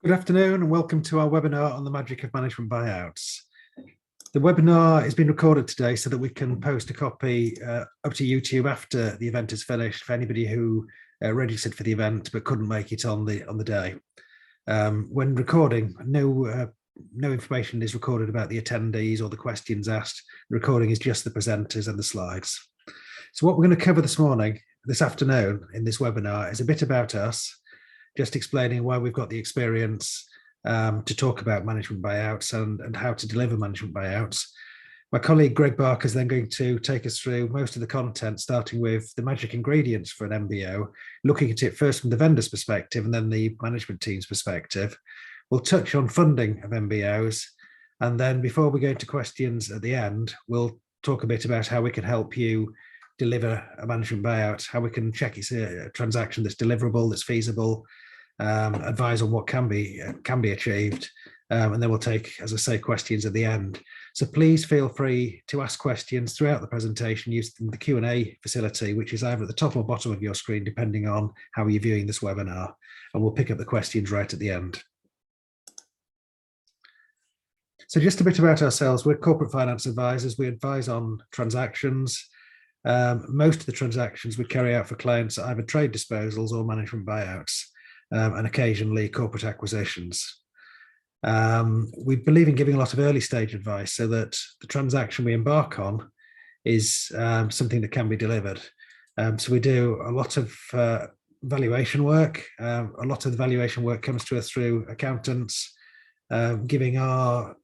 Good afternoon and welcome to our webinar on the magic of management buyouts. The webinar is being recorded today so that we can post a copy up to YouTube after the event is finished for anybody who registered for the event but couldn't make it on the day. When recording, no information is recorded about the attendees or the questions asked. The recording is just the presenters and the slides. So what we're going to cover this afternoon in this webinar is a bit about us, just explaining why we've got the experience to talk about management buyouts and how to deliver management buyouts. My colleague Greg Barker is then going to take us through most of the content, starting with the magic ingredients for an MBO, looking at it first from the vendor's perspective and then the management team's perspective. We'll touch on funding of MBOs, and then before we go into questions at the end, we'll talk a bit about how we can help you deliver a management buyout, how we can check it's a transaction that's deliverable, that's feasible, advise on what can be achieved, and then we'll take, as I say, questions at the end. So please feel free to ask questions throughout the presentation using the Q&A facility, which is either at the top or bottom of your screen, depending on how you're viewing this webinar, and we'll pick up the questions right at the end. So just a bit about ourselves. We're corporate finance advisors. We advise on transactions. Most of the transactions we carry out for clients are either trade disposals or management buyouts, and occasionally corporate acquisitions. We believe in giving a lot of early stage advice so that the transaction we embark on is something that can be delivered. So we do a lot of valuation work. A lot of the valuation work comes to us through accountants, giving our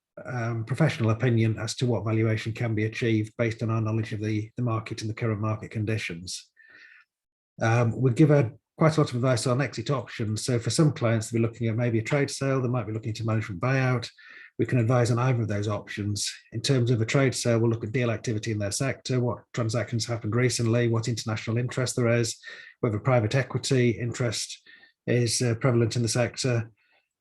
professional opinion as to what valuation can be achieved based on our knowledge of the market and the current market conditions. We give quite a lot of advice on exit options. So for some clients, they'll be looking at maybe a trade sale, they might be looking to management buyout. We can advise on either of those options. In terms of a trade sale, we'll look at deal activity in their sector, what transactions happened recently, what international interest there is, whether private equity interest is prevalent in the sector.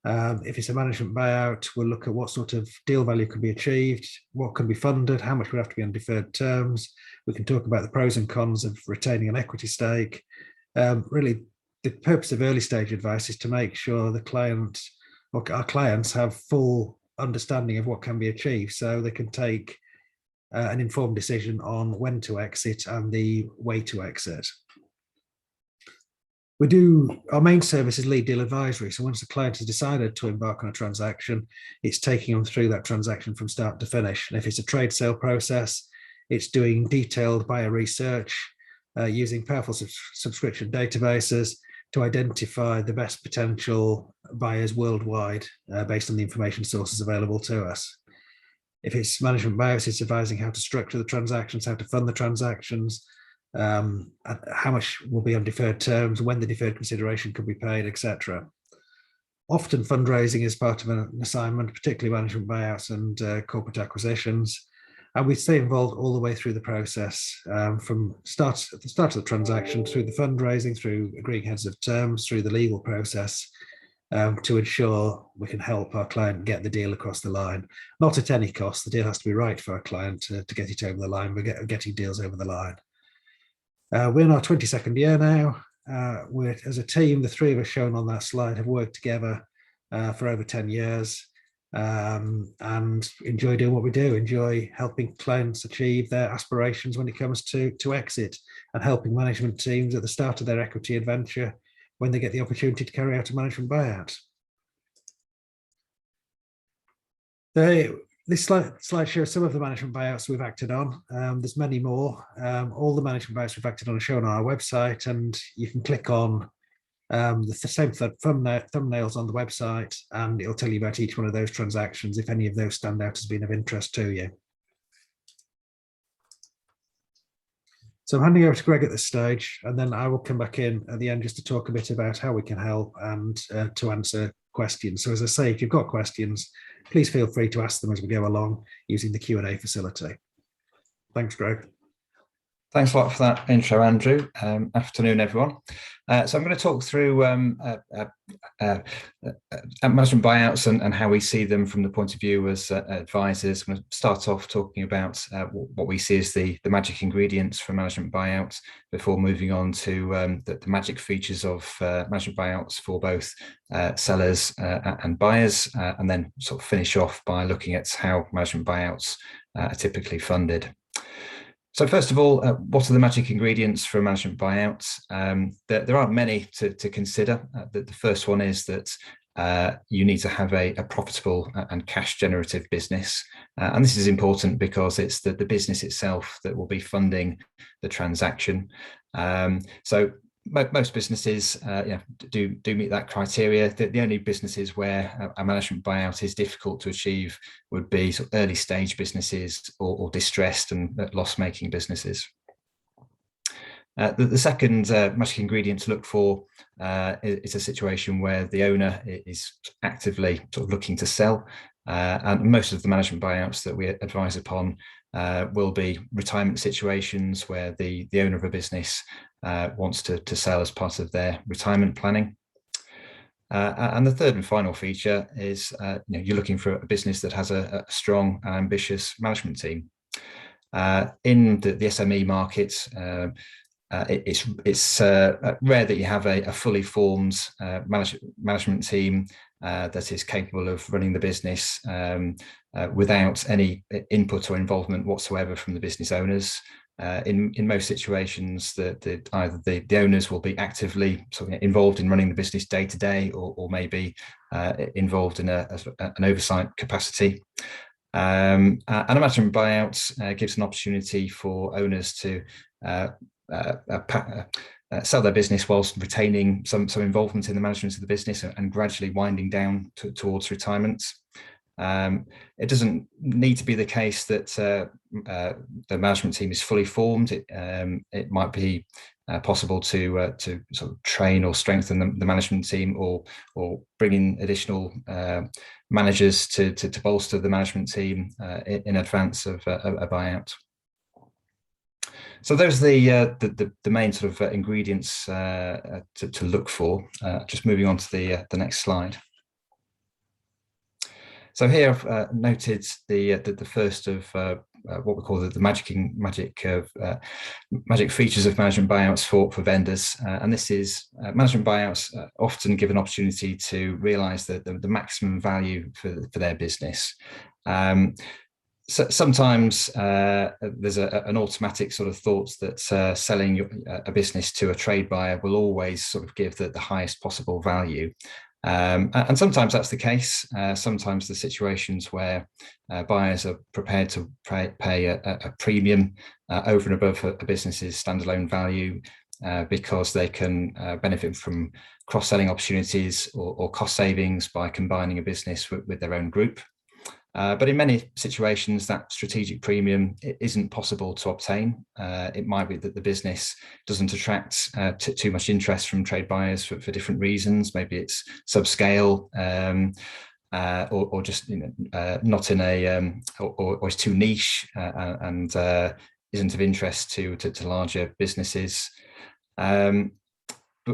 If it's a management buyout, we'll look at what sort of deal value can be achieved, what can be funded, how much would have to be on deferred terms. We can talk about the pros and cons of retaining an equity stake. Really, the purpose of early stage advice is to make sure the client or our clients have full understanding of what can be achieved, so they can take an informed decision on when to exit and the way to exit. Our main service is lead deal advisory. So once the client has decided to embark on a transaction, it's taking them through that transaction from start to finish. And if it's a trade sale process, it's doing detailed buyer research, using powerful subscription databases to identify the best potential buyers worldwide based on the information sources available to us. If it's management buyouts, it's advising how to structure the transactions, how to fund the transactions, how much will be on deferred terms, when the deferred consideration could be paid, etc. Often fundraising is part of an assignment, particularly management buyouts and corporate acquisitions. And we stay involved all the way through the process, from the start of the transaction, through the fundraising, through agreeing heads of terms, through the legal process, to ensure we can help our client get the deal across the line. Not at any cost. The deal has to be right for our client to get it over the line. We're getting deals over the line. We're in our 22nd year now. As a team, the three of us shown on that slide have worked together for over 10 years and enjoy doing what we do, enjoy helping clients achieve their aspirations when it comes to exit, and helping management teams at the start of their equity adventure when they get the opportunity to carry out a management buyout. This slide shows some of the management buyouts we've acted on. There's many more. All the management buyouts we've acted on are shown on our website, and you can click on the same thumbnails on the website, and it'll tell you about each one of those transactions if any of those stand out as being of interest to you. So I'm handing over to Greg at this stage, and then I will come back in at the end just to talk a bit about how we can help and to answer questions. So as I say, if you've got questions, please feel free to ask them as we go along using the Q&A facility. Thanks, Greg. Thanks a lot for that intro, Andrew. Afternoon, everyone. So I'm going to talk through management buyouts and how we see them from the point of view as advisors. I'm going to start off talking about what we see as the magic ingredients for management buyouts before moving on to the magic features of management buyouts for both sellers and buyers, and then sort of finish off by looking at how management buyouts are typically funded. So first of all, what are the magic ingredients for management buyouts? There aren't many to consider. The first one is that you need to have a profitable and cash generative business. And this is important because it's the business itself that will be funding the transaction. So most businesses do meet that criteria. The only businesses where a management buyout is difficult to achieve would be sort of early stage businesses or distressed and loss-making businesses. The second magic ingredient to look for is a situation where the owner is actively sort of looking to sell. And most of the management buyouts that we advise upon will be retirement situations where the owner of a business wants to sell as part of their retirement planning. And the third and final feature is you're looking for a business that has a strong and ambitious management team. In the SME market, it's rare that you have a fully formed management team that is capable of running the business without any input or involvement whatsoever from the business owners. In most situations, either the owners will be actively sort of involved in running the business day to day, or maybe involved in an oversight capacity. And a management buyout gives an opportunity for owners to sell their business whilst retaining some involvement in the management of the business and gradually winding down towards retirement. It doesn't need to be the case that the management team is fully formed. It might be possible to sort of train or strengthen the management team, or bring in additional managers to bolster the management team in advance of a buyout. So those are the main sort of ingredients to look for. Just moving on to the next slide. So here I've noted the first of what we call the magic features of management buyouts for vendors, and this is management buyouts often give an opportunity to realise the maximum value for their business. So sometimes there's an automatic sort of thought that selling a business to a trade buyer will always sort of give the highest possible value. And sometimes that's the case. Sometimes the situations where buyers are prepared to pay a premium over and above a business's standalone value because they can benefit from cross-selling opportunities or cost savings by combining a business with their own group. But in many situations, that strategic premium isn't possible to obtain. It might be that the business doesn't attract too much interest from trade buyers for different reasons. Maybe it's subscale, or just not in a, or it's too niche and isn't of interest to larger businesses. But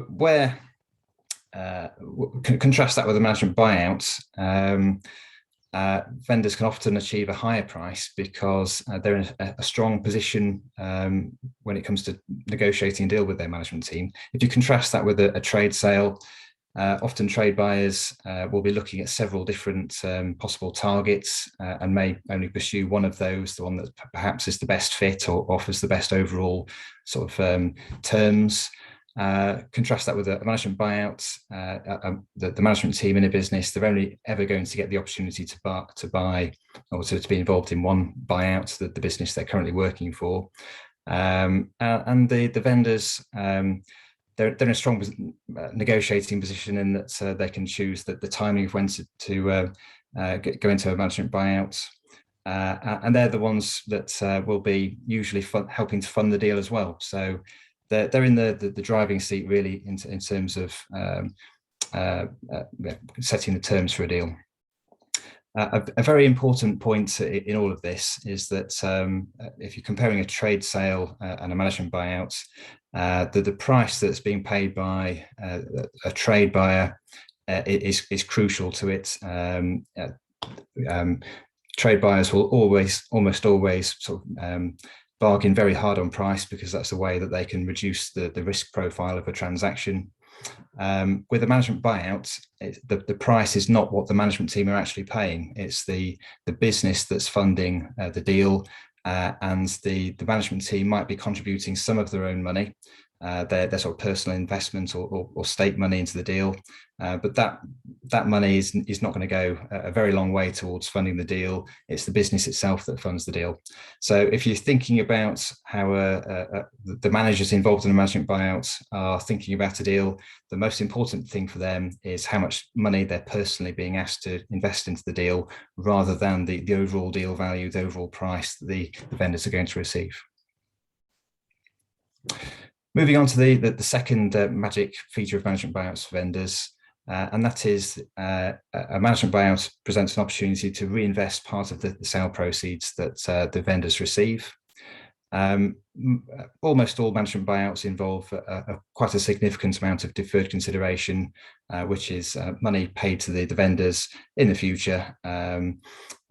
where contrast that with a management buyout. Vendors can often achieve a higher price because they're in a strong position when it comes to negotiating a deal with their management team. If you contrast that with a trade sale, often trade buyers will be looking at several different possible targets and may only pursue one of those, the one that perhaps is the best fit or offers the best overall sort of terms. Contrast that with a management buyout. The management team in a business, they're only ever going to get the opportunity to buy or to be involved in one buyout, the business they're currently working for. And the vendors, they're in a strong negotiating position in that they can choose the timing of when to go into a management buyout. And they're the ones that will be usually helping to fund the deal as well. So they're in the driving seat really in terms of setting the terms for a deal. A very important point in all of this is that if you're comparing a trade sale and a management buyout, the price that's being paid by a trade buyer is crucial to it. Trade buyers will almost always sort of bargain very hard on price, because that's the way that they can reduce the risk profile of a transaction. With a management buyout, the price is not what the management team are actually paying. It's the business that's funding the deal, and the management team might be contributing some of their own money, their sort of personal investment or stake money into the deal, but that money is not going to go a very long way towards funding the deal. It's the business itself that funds the deal. So if you're thinking about how the managers involved in a management buyout are thinking about a deal, the most important thing for them is how much money they're personally being asked to invest into the deal, rather than the overall deal value, the overall price that the vendors are going to receive. Moving on to the second magic feature of management buyouts for vendors, and that is a management buyout presents an opportunity to reinvest part of the sale proceeds that the vendors receive. Almost all management buyouts involve quite a significant amount of deferred consideration, which is money paid to the vendors in the future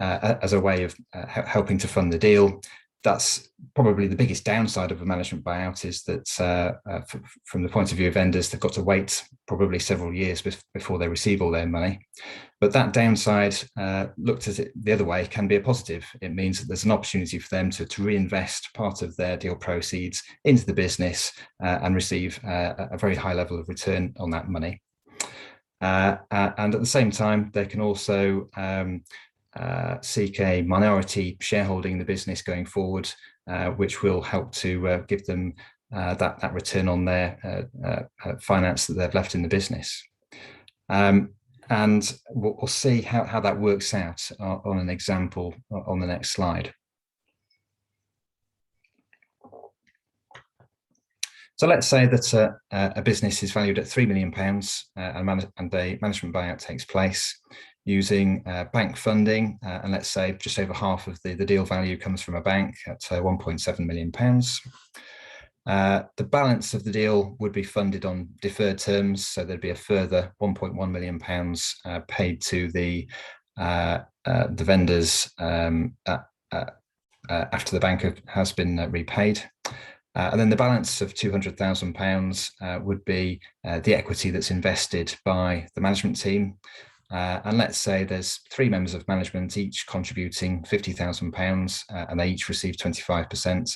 as a way of helping to fund the deal. That's probably the biggest downside of a management buyout, is that from the point of view of vendors, they've got to wait probably several years before they receive all their money. But that downside, looked at it the other way, can be a positive. It means that there's an opportunity for them to reinvest part of their deal proceeds into the business and receive a very high level of return on that money. And at the same time, they can also seek a minority shareholding in the business going forward, which will help to give them that return on their finance that they've left in the business. And we'll see how that works out on an example on the next slide. So let's say that a business is valued at £3 million and a management buyout takes place using bank funding, and let's say just over half of the deal value comes from a bank at £1.7 million. The balance of the deal would be funded on deferred terms, so there'd be a further £1.1 million paid to the vendors after the bank has been repaid. And then the balance of £200,000 would be the equity that's invested by the management team. And let's say there's 3 members of management, each contributing £50,000, and they each receive 25%.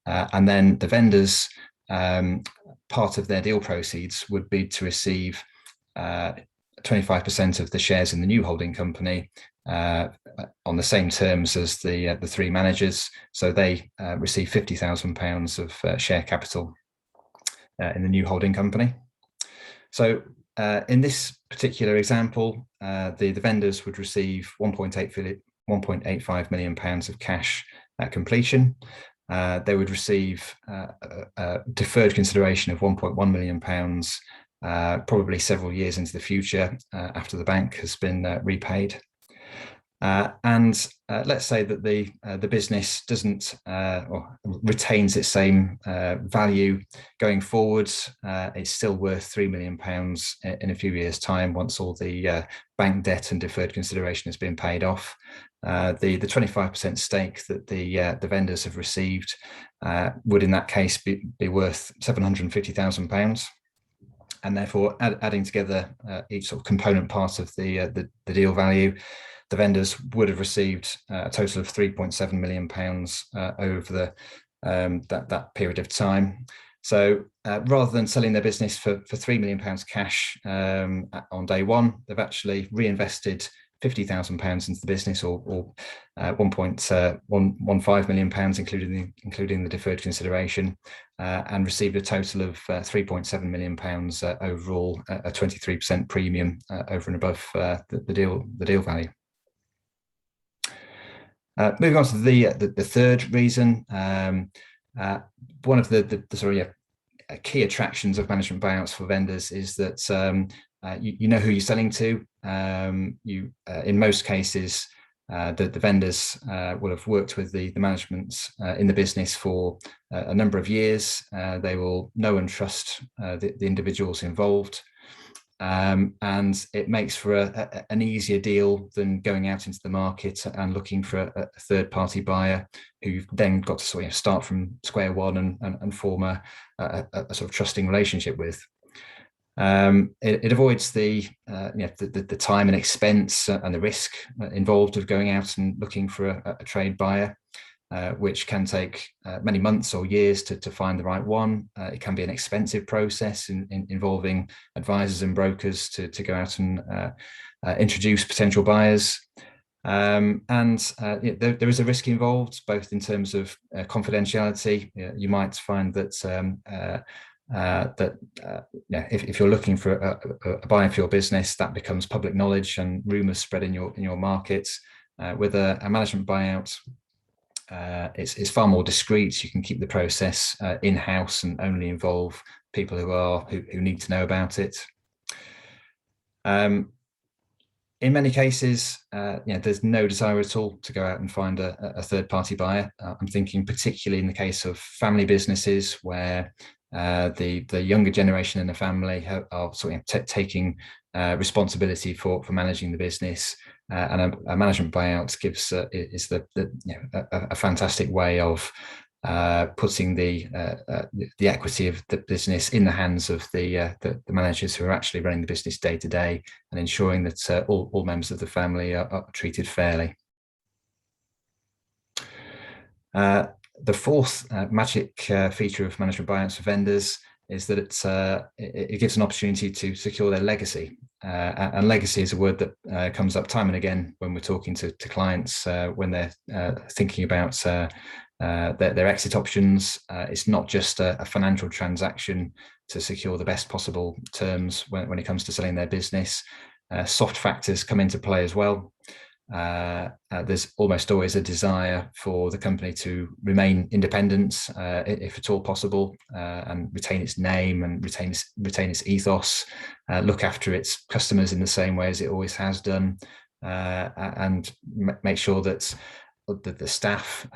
And then the vendors, part of their deal proceeds would be to receive 25% of the shares in the new holding company on the same terms as the 3 managers. So they receive £50,000 of share capital in the new holding company. So in this particular example, the vendors would receive £1.85 million of cash at completion. They would receive deferred consideration of £1.1 million, probably several years into the future after the bank has been repaid. And let's say that the business doesn't or retains its same value going forward. It's still worth £3 million in a few years' time, once all the bank debt and deferred consideration has been paid off. The 25% stake that the vendors have received would in that case be worth £750,000. And therefore, adding together each sort of component part of the deal value, the vendors would have received a total of £3.7 million over that period of time. So rather than selling their business for £3 million cash on day one, they've actually reinvested £50,000 into the business, or £1.15 million, including the deferred consideration, and received a total of £3.7 million overall, a 23% premium over and above the deal value. Moving on to the third reason, one of the key attractions of management buyouts for vendors is that you know who you're selling to. In most cases, the vendors will have worked with the management in the business for a number of years. They will know and trust the individuals involved. And it makes for an easier deal than going out into the market and looking for a third-party buyer who you've then got to sort of start from square one and form a sort of trusting relationship with. It avoids the time and expense and the risk involved of going out and looking for a trade buyer, which can take many months or years to find the right one. It can be an expensive process involving advisors and brokers to go out and introduce potential buyers. There is a risk involved, both in terms of confidentiality. You might find that if you're looking for a buyer for your business, that becomes public knowledge and rumours spread in your markets. With a management buyout, it's far more discreet. You can keep the process in-house and only involve people who need to know about it. In many cases, there's no desire at all to go out and find a third-party buyer. I'm thinking particularly in the case of family businesses where the younger generation in the family are sort of taking responsibility for managing the business, and a management buyout is a fantastic way of putting the equity of the business in the hands of the managers who are actually running the business day to day, and ensuring that all members of the family are treated fairly. The fourth magic feature of management buyouts for vendors is that it gives an opportunity to secure their legacy. And legacy is a word that comes up time and again when we're talking to clients when they're thinking about their exit options. It's not just a financial transaction to secure the best possible terms when it comes to selling their business. Soft factors come into play as well. There's almost always a desire for the company to remain independent, if at all possible, and retain its name and retain its ethos, look after its customers in the same way as it always has done, and make sure that the staff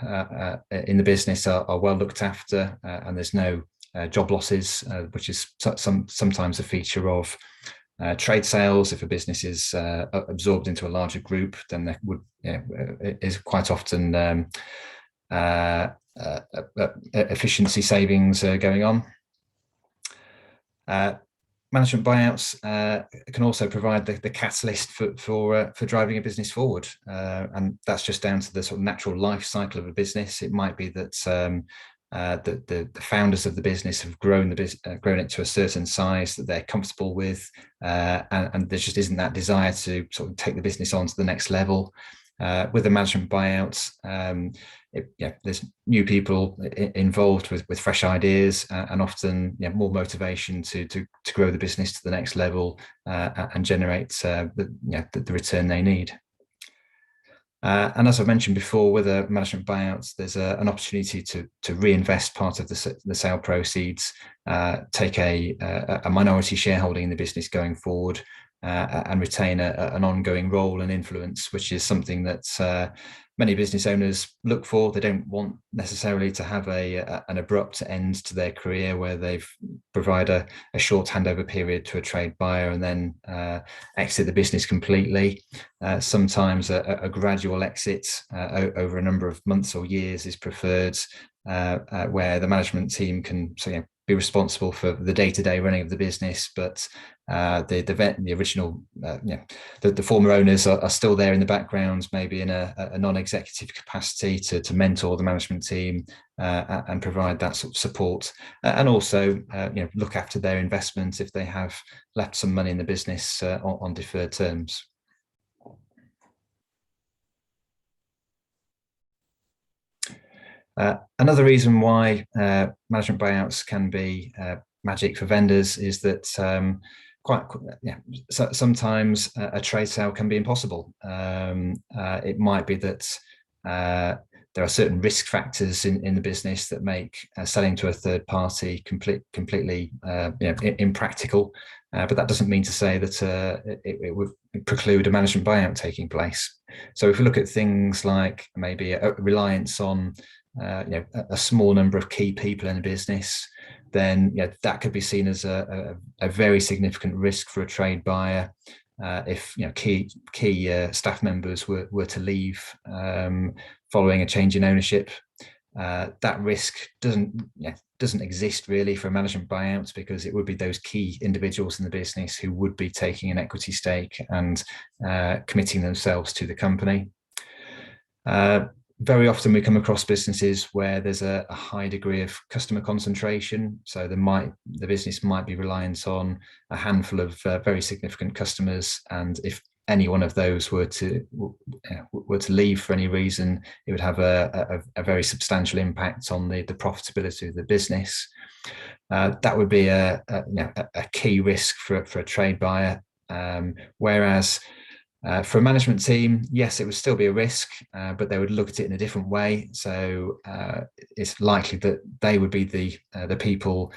in the business are well looked after, and there's no job losses, which is sometimes a feature of trade sales. If a business is absorbed into a larger group, then there is quite often efficiency savings going on. Management buyouts can also provide the catalyst for driving a business forward, and that's just down to the sort of natural life cycle of a business. It might be that the founders of the business have grown it to a certain size that they're comfortable with, and there just isn't that desire to sort of take the business on to the next level. With the management buyouts, there's new people involved with fresh ideas, and often more motivation to grow the business to the next level and generate the return they need. And as I've mentioned before, with a management buyouts, there's an opportunity to reinvest part of the sale proceeds, take a minority shareholding in the business going forward, and retain an ongoing role and influence, which is something that many business owners look for. They don't want necessarily to have an abrupt end to their career where they've provide a short handover period to a trade buyer and then exit the business completely. Sometimes a gradual exit over a number of months or years is preferred, where the management team can be responsible for the day-to-day running of the business, but the original, the former owners are still there in the background, maybe in a non-executive capacity to mentor the management team and provide that sort of support, and also look after their investment if they have left some money in the business on deferred terms. Another reason why management buyouts can be magic for vendors is that sometimes a trade sale can be impossible. It might be that there are certain risk factors in the business that make selling to a third party completely impractical. But that doesn't mean to say that it would preclude a management buyout taking place. So if we look at things like maybe a reliance on a small number of key people in a business, then that could be seen as a very significant risk for a trade buyer. If key staff members were to leave following a change in ownership, that risk doesn't exist really for management buyouts, because it would be those key individuals in the business who would be taking an equity stake and committing themselves to the company. Very often we come across businesses where there's a high degree of customer concentration. So the business might be reliant on a handful of very significant customers, and if any one of those were to leave for any reason, it would have a very substantial impact on the profitability of the business. That would be a key risk for a trade buyer. Whereas for a management team, yes, it would still be a risk, but they would look at it in a different way. So it's likely that they would be the people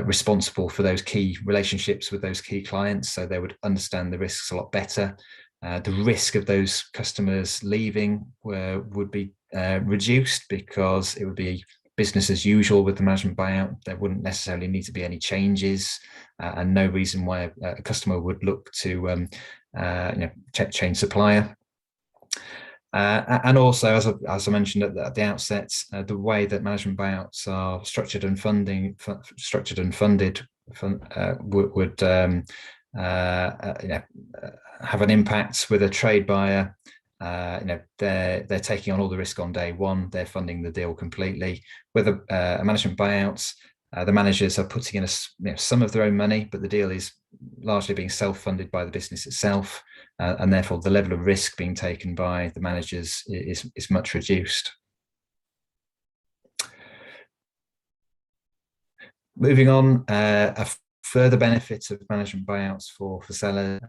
responsible for those key relationships with those key clients. So they would understand the risks a lot better. The risk of those customers leaving would be reduced, because it would be business as usual with the management buyout. There wouldn't necessarily need to be any changes, and no reason why a customer would look to change supplier. And also, as I mentioned at the outset, the way that management buyouts are structured and funded would have an impact with a trade buyer. They're taking on all the risk on day one. They're funding the deal completely. With a management buyout, the managers are putting in some of their own money, but the deal is largely being self-funded by the business itself, and therefore the level of risk being taken by the managers is much reduced. Moving on, a further benefit of management buyouts for sellers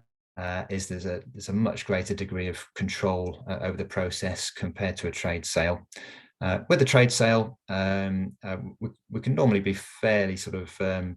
is there's a much greater degree of control over the process compared to a trade sale. With a trade sale, we can normally be fairly sort of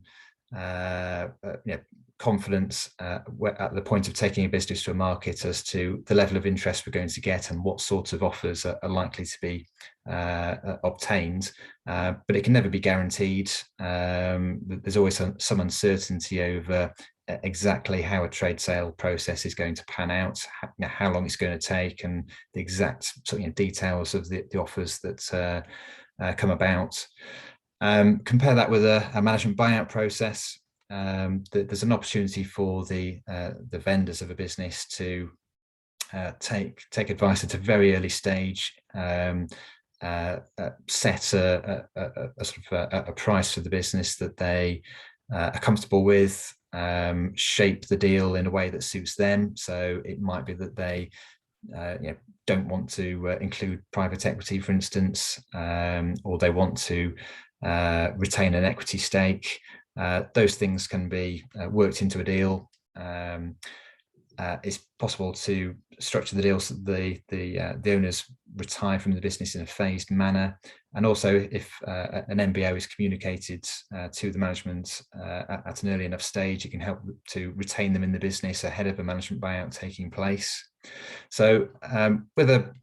confident at the point of taking a business to a market as to the level of interest we're going to get and what sorts of offers are likely to be obtained, but it can never be guaranteed. There's always some uncertainty over exactly how a trade sale process is going to pan out, how long it's going to take, and the exact details of the offers that come about. Compare that with a management buyout process. There's an opportunity for the vendors of a business to take advice at a very early stage, set a sort of a price for the business that they are comfortable with, shape the deal in a way that suits them. So it might be that they don't want to include private equity, for instance, or they want to retain an equity stake. Those things can be worked into a deal. It's possible to structure the deal so the owners retire from the business in a phased manner, and also if an MBO is communicated to the management at an early enough stage, it can help to retain them in the business ahead of a management buyout taking place. So with a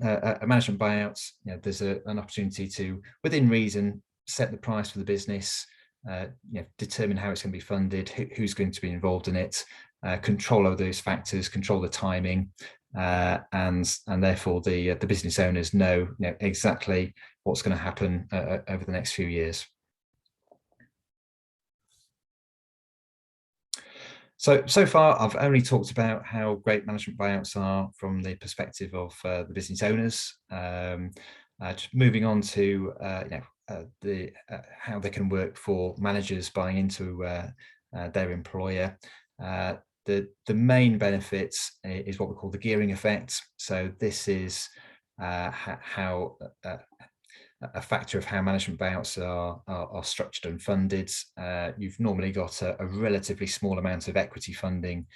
management buyout, there's an opportunity to, within reason, set the price for the business, determine how it's going to be funded, who's going to be involved in it, control over those factors, control the timing, and therefore the business owners know exactly what's going to happen over the next few years. So far, I've only talked about how great management buyouts are from the perspective of the business owners. Just moving on to how they can work for managers buying into their employer. The main benefit is what we call the gearing effect. So this is how a factor of how management buyouts are structured and funded. You've normally got a relatively small amount of equity funding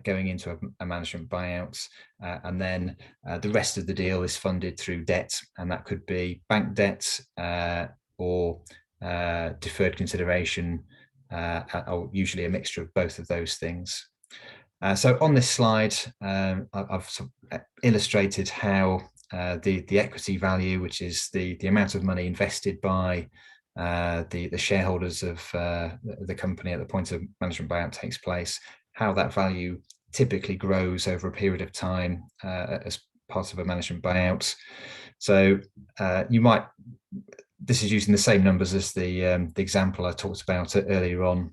going into a management buyout, and then the rest of the deal is funded through debt, and that could be bank debt or deferred consideration or usually a mixture of both of those things. So on this slide, I've sort of illustrated how the equity value, which is the amount of money invested by the shareholders of the company at the point of management buyout takes place, how that value typically grows over a period of time as part of a management buyout. So this is using the same numbers as the example I talked about earlier on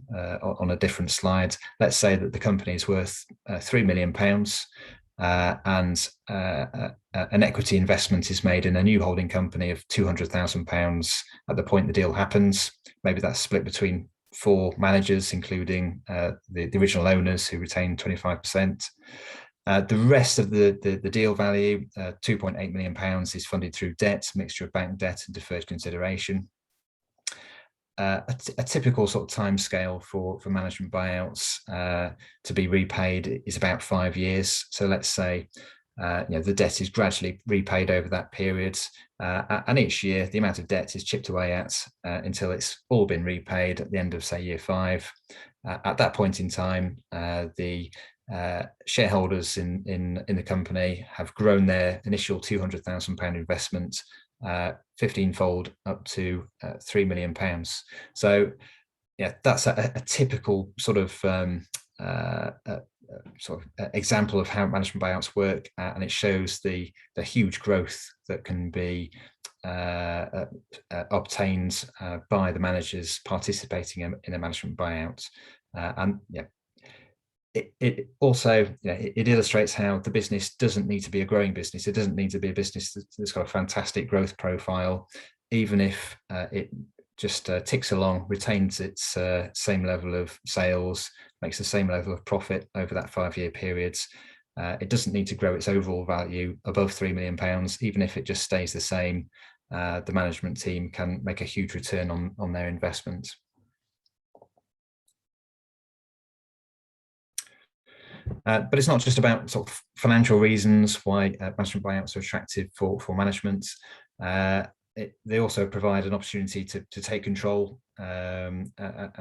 a different slide. Let's say that the company is worth £3 million, and an equity investment is made in a new holding company of £200,000 at the point the deal happens. Maybe that's split between 4 managers, including the original owners who retain 25%. The rest of the deal value, £2.8 million, is funded through debt, a mixture of bank debt and deferred consideration. A typical sort of time scale for management buyouts to be repaid is about 5 years. So let's say the debt is gradually repaid over that period, and each year the amount of debt is chipped away at until it's all been repaid at the end of, say, year 5. At that point in time, the shareholders in the company have grown their initial £200,000 investment 15-fold up to £3 million. So yeah, that's a typical sort of example of how management buyouts work, and it shows the huge growth that can be obtained by the managers participating in a management buyout. And yeah, it also it illustrates how the business doesn't need to be a growing business. It doesn't need to be a business that's got a fantastic growth profile, even if it just ticks along, retains its same level of sales, makes the same level of profit over that 5-year period. It doesn't need to grow its overall value above £3 million. Even if it just stays the same, the management team can make a huge return on their investment. But it's not just about sort of financial reasons why management buyouts are attractive for management. They also provide an opportunity to take control and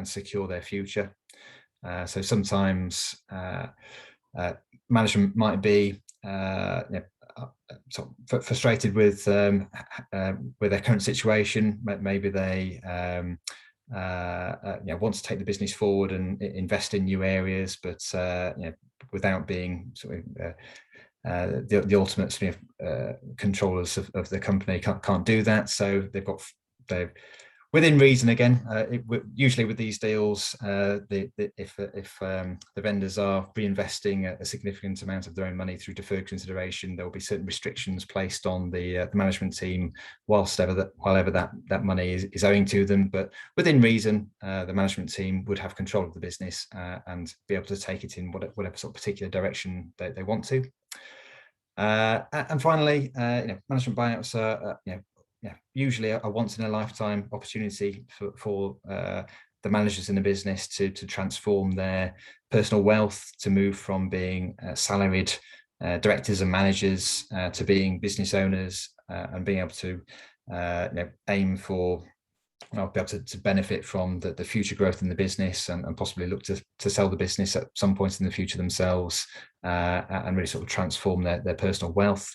secure their future. So sometimes management might be sort of frustrated with their current situation. Maybe they want to take the business forward and invest in new areas, but without being sort of the ultimate sort of controllers of the company can't do that. So they're within reason again. Usually with these deals, if the vendors are reinvesting a significant amount of their own money through deferred consideration, there will be certain restrictions placed on the management team whilever that money is owing to them. But within reason, the management team would have control of the business and be able to take it in whatever sort of particular direction they want to. And finally, management buyouts are usually a once in a lifetime opportunity for the managers in the business to transform their personal wealth, to move from being salaried directors and managers to being business owners, and being able to aim for be able to benefit from the future growth in the business, and possibly look to sell the business at some point in the future themselves, and really sort of transform their personal wealth.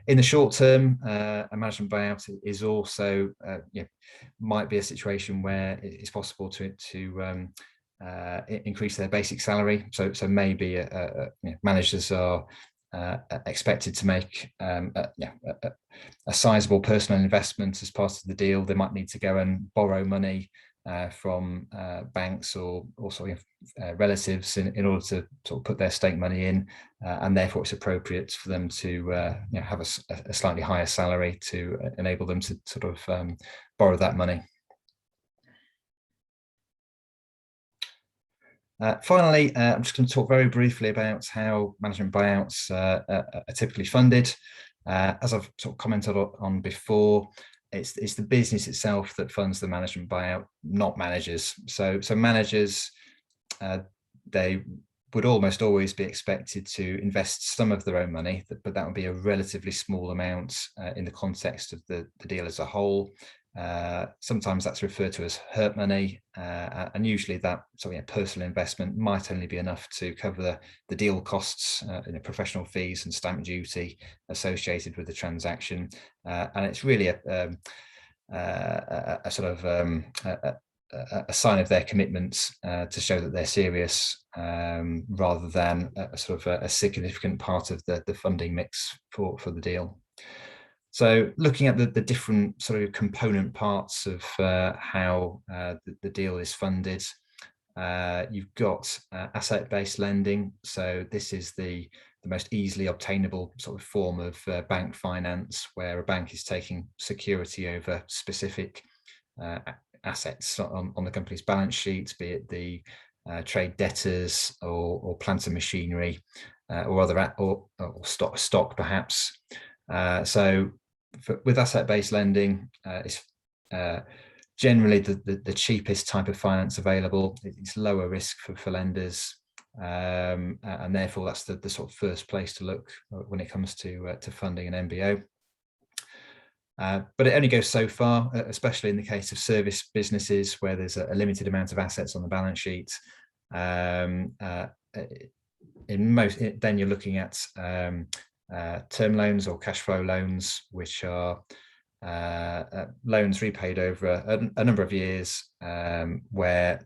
In the short term, a management buyout is also might be a situation where it's possible to increase their basic salary. So maybe managers are expected to make a sizable personal investment as part of the deal. They might need to go and borrow money from banks or also relatives in order to sort of put their stake money in, and therefore it's appropriate for them to have a slightly higher salary to enable them to sort of borrow that money. Finally, I'm just going to talk very briefly about how management buyouts are typically funded. As I've sort of commented on before, it's the business itself that funds the management buyout, not managers. So managers, they would almost always be expected to invest some of their own money, but that would be a relatively small amount in the context of the deal as a whole. Sometimes that's referred to as hurt money, and usually that personal investment might only be enough to cover the deal costs, professional fees and stamp duty associated with the transaction, and it's really a sign of their commitment to show that they're serious, rather than a significant part of the funding mix for the deal. So looking at the different sort of component parts of how the deal is funded, you've got asset-based lending. So this is the most easily obtainable sort of form of bank finance, where a bank is taking security over specific assets on the company's balance sheet, be it the trade debtors or plant and machinery, or other or stock perhaps. So with asset-based lending, it's generally the cheapest type of finance available. It's lower risk for lenders, and therefore that's the sort of first place to look when it comes to funding an MBO. But it only goes so far, especially in the case of service businesses where there's a limited amount of assets on the balance sheet. Then you're looking at term loans or cash flow loans, which are loans repaid over a number of years, where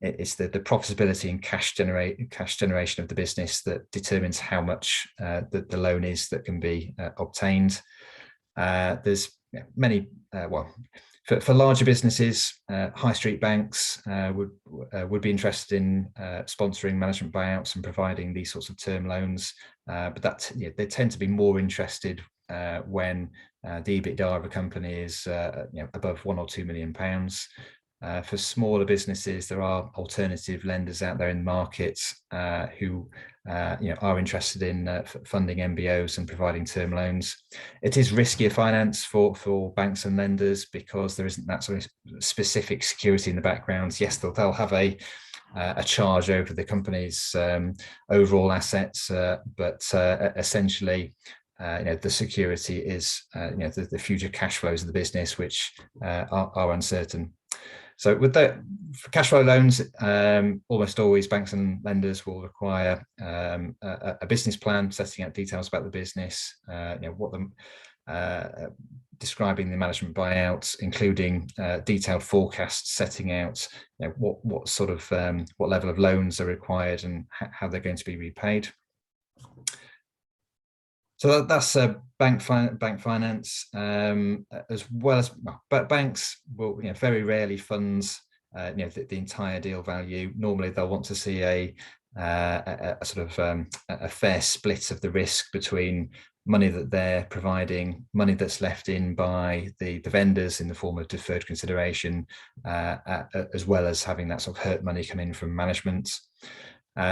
it's the profitability and cash generation of the business that determines how much the loan is that can be obtained. There's many, for larger businesses, high street banks would be interested in sponsoring management buyouts and providing these sorts of term loans, but they tend to be more interested when the EBITDA of a company is above £1 or £2 million. For smaller businesses, there are alternative lenders out there in the market who are interested in funding MBOs and providing term loans. It is riskier finance for banks and lenders because there isn't that sort of specific security in the background. Yes, they'll have a charge over the company's overall assets, but essentially the security is the future cash flows of the business, which are uncertain. So with that, for cash flow loans, almost always banks and lenders will require a business plan setting out details about the business, describing the management buyouts, including detailed forecasts setting out what sort of what level of loans are required and how they're going to be repaid. So that's bank finance, as well as banks will very rarely fund the entire deal value. Normally they'll want to see a sort of a fair split of the risk between money that they're providing, money that's left in by the vendors in the form of deferred consideration, as well as having that sort of hurt money come in from management.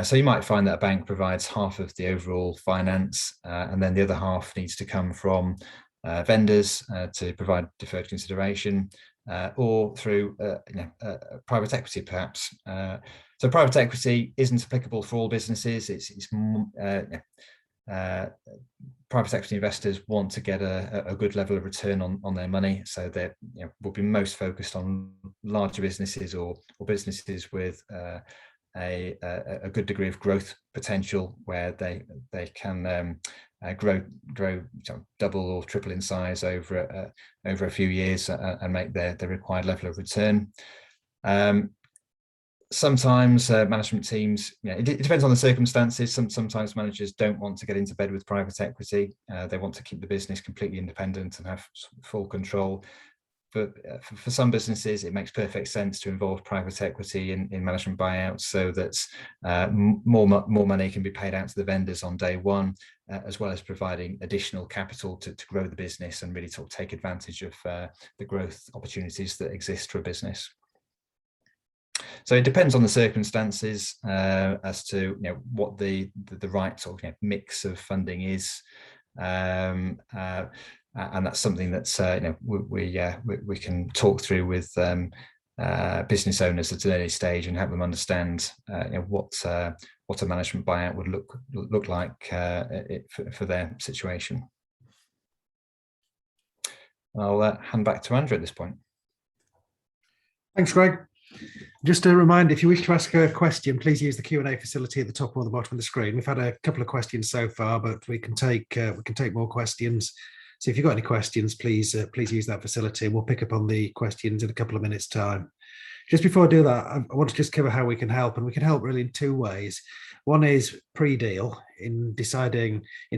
So you might find that a bank provides half of the overall finance, and then the other half needs to come from vendors to provide deferred consideration, or through private equity perhaps. So private equity isn't applicable for all businesses. Private equity investors want to get a good level of return on their money, so they will be most focused on larger businesses or businesses with a good degree of growth potential, where they can grow double or triple in size over a few years and make their required level of return. Sometimes management teams, it depends on the circumstances. Sometimes managers don't want to get into bed with private equity. They want to keep the business completely independent and have full control. But for some businesses, it makes perfect sense to involve private equity in management buyouts, so that more money can be paid out to the vendors on day one, as well as providing additional capital to grow the business and really sort of take advantage of the growth opportunities that exist for a business. So it depends on the circumstances as to what the right sort of mix of funding is. And that's something that's we can talk through with business owners at an early stage and help them understand what a management buyout would look like for their situation. I'll hand back to Andrew at this point. Thanks, Greg. Just a reminder, if you wish to ask a question, please use the Q&A facility at the top or the bottom of the screen. We've had a couple of questions so far, but we can take more questions. So if you've got any questions, please use that facility, and we'll pick up on the questions in a couple of minutes' time. Just before I do that, I want to just cover how we can help, and we can help really in two ways. One is pre-deal, in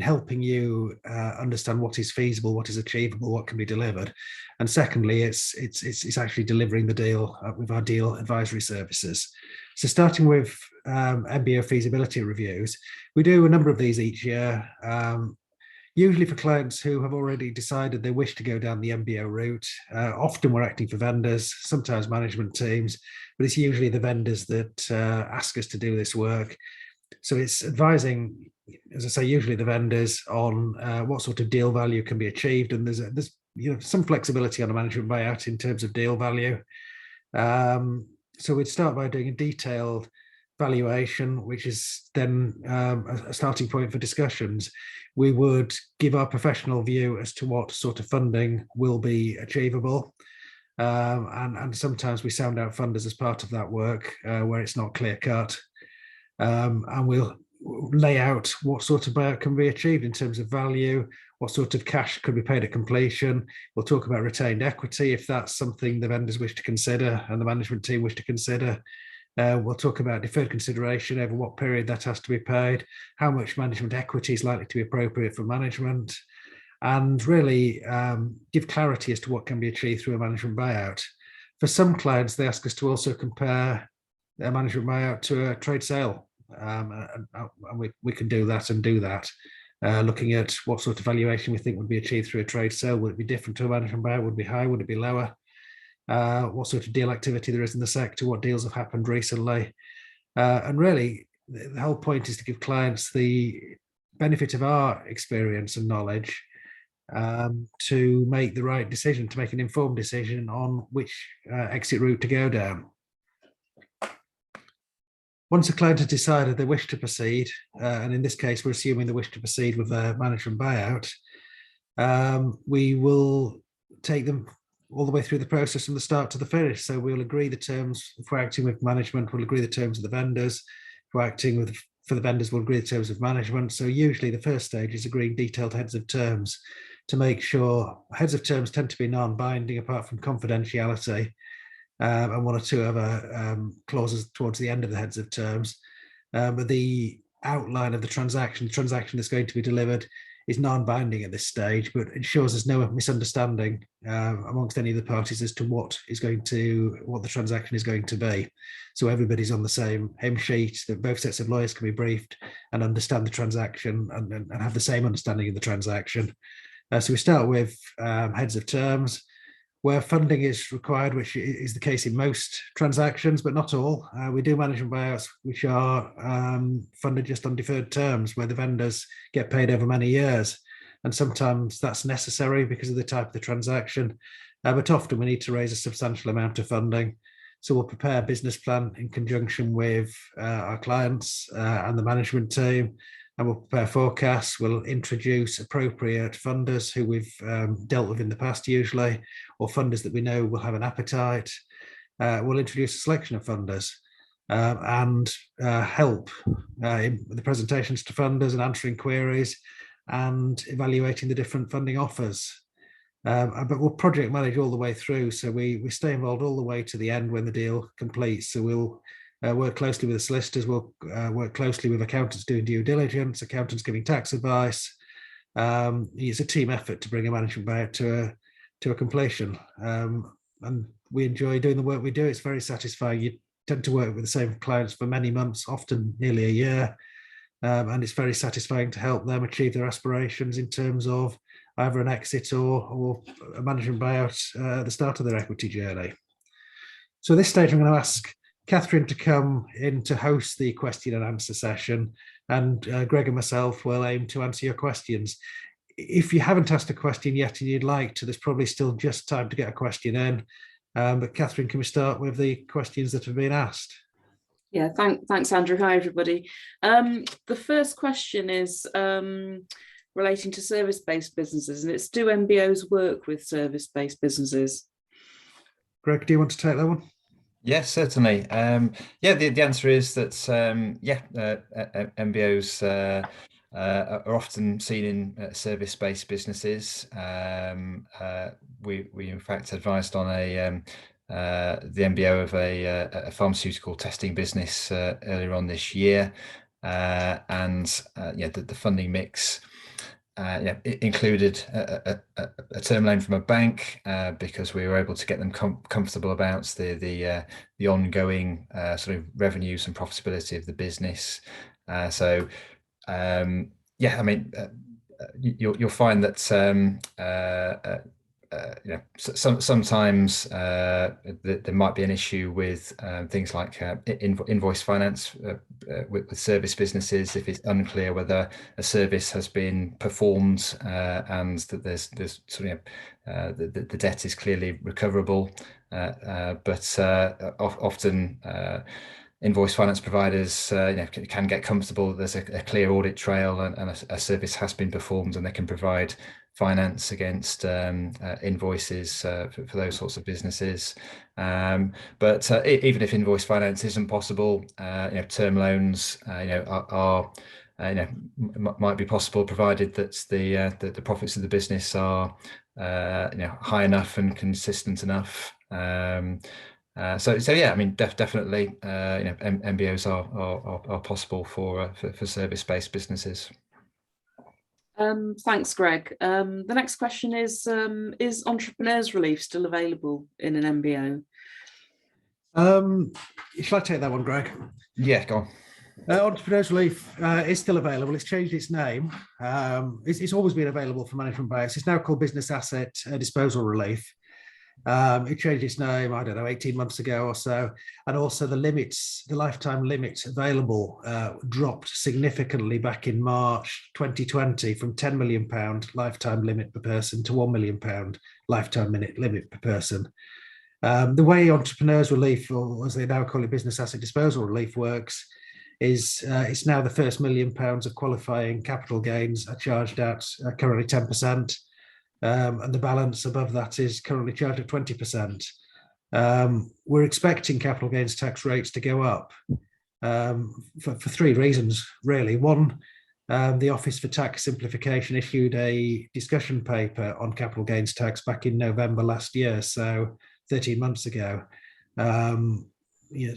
helping you understand what is feasible, what is achievable, what can be delivered, and secondly, it's actually delivering the deal with our deal advisory services. So starting with MBO feasibility reviews, we do a number of these each year. Usually for clients who have already decided they wish to go down the MBO route. Often we're acting for vendors, sometimes management teams, but it's usually the vendors that ask us to do this work. So it's advising, as I say, usually the vendors on what sort of deal value can be achieved, and there's some flexibility on a management buyout in terms of deal value. So we'd start by doing a detailed valuation, which is then a starting point for discussions. We would give our professional view as to what sort of funding will be achievable. And sometimes we sound out funders as part of that work where it's not clear cut. And we'll lay out what sort of buyout can be achieved in terms of value, what sort of cash could be paid at completion. We'll talk about retained equity if that's something the vendors wish to consider and the management team wish to consider. We'll talk about deferred consideration, over what period that has to be paid, how much management equity is likely to be appropriate for management, and really give clarity as to what can be achieved through a management buyout. For some clients, they ask us to also compare their management buyout to a trade sale. And we can do that and do that, looking at what sort of valuation we think would be achieved through a trade sale. Would it be different to a management buyout? Would it be high? Would it be lower? What sort of deal activity there is in the sector, what deals have happened recently. And really, the whole point is to give clients the benefit of our experience and knowledge to make the right decision, to make an informed decision on which exit route to go down. Once a client has decided they wish to proceed, and in this case, we're assuming they wish to proceed with a management buyout, we will take them all the way through the process from the start to the finish. So we'll agree the terms. If we're acting with management, we'll agree the terms of the vendors. If we're acting for the vendors, we'll agree the terms of management. So usually the first stage is agreeing detailed heads of terms to make sure heads of terms tend to be non-binding apart from confidentiality and one or two other clauses towards the end of the heads of terms. But the outline of the transaction that's going to be delivered is non-binding at this stage, but ensures there's no misunderstanding amongst any of the parties as to what the transaction is going to be. So everybody's on the same hymn sheet, that both sets of lawyers can be briefed and understand the transaction and have the same understanding of the transaction. So we start with heads of terms, where funding is required, which is the case in most transactions, but not all. We do management buyouts which are funded just on deferred terms, where the vendors get paid over many years. And sometimes that's necessary because of the type of the transaction, but often we need to raise a substantial amount of funding. So we'll prepare a business plan in conjunction with our clients and the management team, and we'll prepare forecasts. We'll introduce appropriate funders who we've dealt with in the past usually, or funders that we know will have an appetite. We'll introduce a selection of funders and help in the presentations to funders and answering queries and evaluating the different funding offers. But we'll project manage all the way through. So we stay involved all the way to the end when the deal completes. So we'll work closely with the solicitors, we'll work closely with accountants doing due diligence, accountants giving tax advice. It's a team effort to bring a management buyout to a completion. And we enjoy doing the work we do. It's very satisfying. You tend to work with the same clients for many months, often nearly a year. And it's very satisfying to help them achieve their aspirations in terms of either an exit or a management buyout at the start of their equity journey. So at this stage, I'm going to ask Catherine to come in to host the question and answer session, and Greg and myself will aim to answer your questions. If you haven't asked a question yet and you'd like to, there's probably still just time to get a question in. But Catherine, can we start with the questions that have been asked? Yeah, thanks, Andrew. Hi, everybody. The first question is, relating to service-based businesses, and it's, do MBOs work with service-based businesses? Greg, do you want to take that one? Yes, certainly. Yeah, the answer is that MBOs are often seen in service-based businesses. We in fact advised on the MBO of a pharmaceutical testing business earlier on this year, and yeah, the funding mix it included a term loan from a bank because we were able to get them comfortable about the ongoing sort of revenues and profitability of the business. So yeah, I mean, you'll find that sometimes there might be an issue with things like invoice finance with service businesses if it's unclear whether a service has been performed and that there's sort of the debt is clearly recoverable, but often invoice finance providers can get comfortable that there's a clear audit trail and a service has been performed, and they can provide finance against invoices for those sorts of businesses. But even if invoice finance isn't possible, term loans are might be possible, provided that the profits of the business are high enough and consistent enough. So yeah, I mean, definitely, MBOs are possible for service-based businesses. Thanks, Greg. The next question is entrepreneurs relief still available in an MBO? Shall I take that one, Greg? Yeah, go on. Entrepreneurs relief is still available. It's changed its name. It's always been available for management buyouts. It's now called business asset disposal relief. It changed its name, I don't know, 18 months ago or so. And also the limits, the lifetime limits available dropped significantly back in March 2020 from £10 million lifetime limit per person to £1 million lifetime limit per person. The way entrepreneurs relief, or as they now call it, business asset disposal relief, works is it's now the first £1 million of qualifying capital gains are charged at currently 10%. And the balance above that is currently charged at 20%. We're expecting capital gains tax rates to go up for three reasons, really. One, the Office for Tax Simplification issued a discussion paper on capital gains tax back in November last year, so 13 months ago,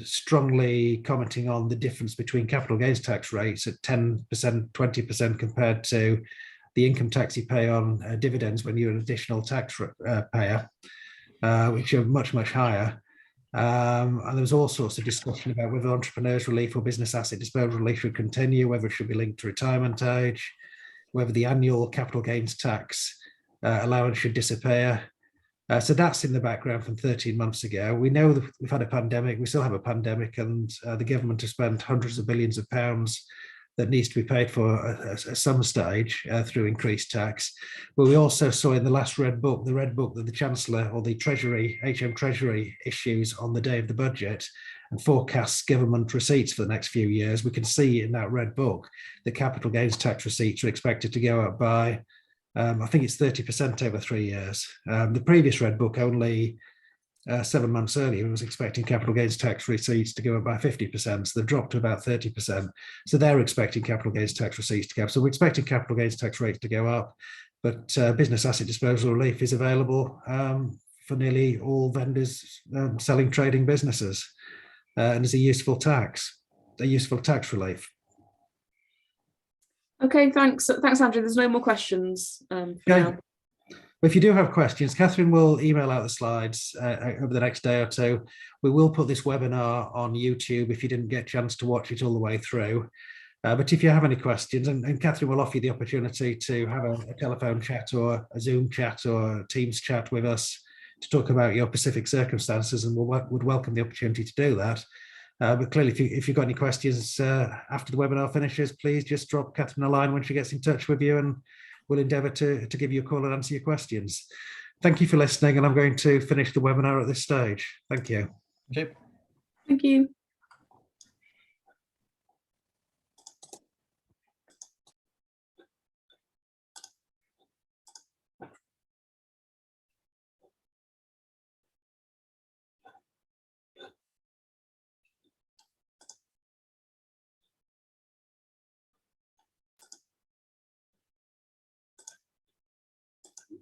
strongly commenting on the difference between capital gains tax rates at 10%, 20% compared to the income tax you pay on dividends when you're an additional tax payer, which are much, much higher. And there was all sorts of discussion about whether entrepreneurs relief or business asset disposal relief should continue, whether it should be linked to retirement age, whether the annual capital gains tax allowance should disappear. So that's in the background from 13 months ago. We know that we've had a pandemic, we still have a pandemic, and the government has spent hundreds of billions of pounds that needs to be paid for at some stage through increased tax. But we also saw in the last red book that the Chancellor or the Treasury, HM Treasury, issues on the day of the budget and forecasts government receipts for the next few years. We can see in that red book the capital gains tax receipts are expected to go up by, I think it's 30% over 3 years. The previous red book only 7 months earlier was expecting capital gains tax receipts to go up by 50%, so they've dropped to about 30%. So they're expecting capital gains tax receipts to go up. So we're expecting capital gains tax rates to go up, but business asset disposal relief is available for nearly all vendors selling trading businesses, and is a useful tax relief. Okay, thanks, Andrew. There's no more questions for now. If you do have questions, Catherine will email out the slides over the next day or two. We will put this webinar on YouTube if you didn't get a chance to watch it all the way through. But if you have any questions, and Catherine will offer you the opportunity to have a telephone chat or a Zoom chat or a Teams chat with us to talk about your specific circumstances, and would welcome the opportunity to do that. But clearly, if you've got any questions after the webinar finishes, please just drop Catherine a line when she gets in touch with you, and we'll endeavour to give you a call and answer your questions. Thank you for listening, and I'm going to finish the webinar at this stage. Thank you. Okay. Thank you.